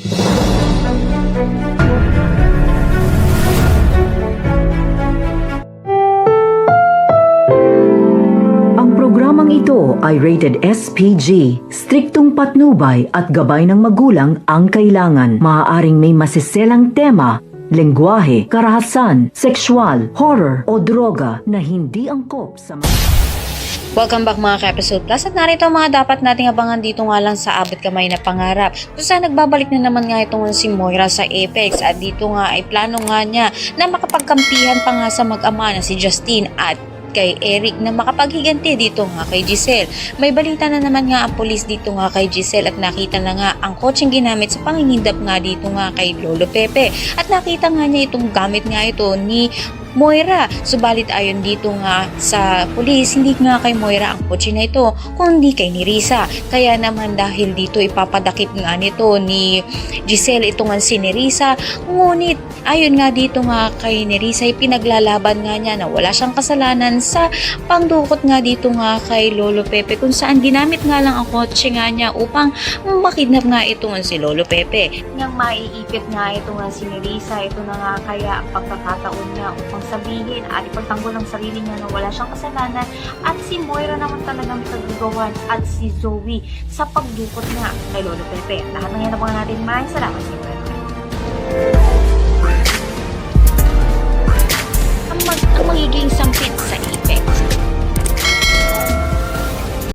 Ang programang ito ay rated SPG. Striktong patnubay at gabay ng magulang ang kailangan. Maaaring may masiselang tema, lengguwahe, karahasan, sexual, horror o droga na hindi angkop sa Welcome back mga ka-episode plus at narito ang mga dapat nating abangan dito nga lang sa abot kamay na pangarap. Kung saan nagbabalik na naman nga itong si Moira sa Apex at dito nga ay plano nga niya na makapagkampihan pa nga sa mag-ama na si Justine at kay Eric na makapaghiganti dito nga kay Giselle. May balita na naman nga ang polis dito nga kay Giselle at nakita na nga ang kotseng ginamit sa pangingindap nga dito nga kay Lolo Pepe at nakita nga niya itong gamit nga ito ni Moira. Subalit ayon dito nga sa pulis, hindi nga kay Moira ang kotse na ito, kundi kay Nerissa. Kaya naman dahil dito ipapadakip nga nito ni Giselle ito nga si Nerissa. Ngunit ayon nga dito nga kay Nerissa, pinaglalaban nga niya na wala siyang kasalanan sa pangdukot nga dito nga kay Lolo Pepe, kung saan ginamit nga lang ang kotse nga niya upang makidnap nga ito nga si Lolo Pepe. Nang maiipit nga ito nga si Nerissa, ito na nga kaya ang pagkakataon niya upang sabihin at ipagtanggol ng sarili niya na wala siyang kasalanan at si Moira naman talagang kagagawan at si Zoe sa pagdukot nga kay Lolo Pepe. Lahat ng yan abangan natin. Maraming salamat sa inyo. Ang magiging sampit sa Apex.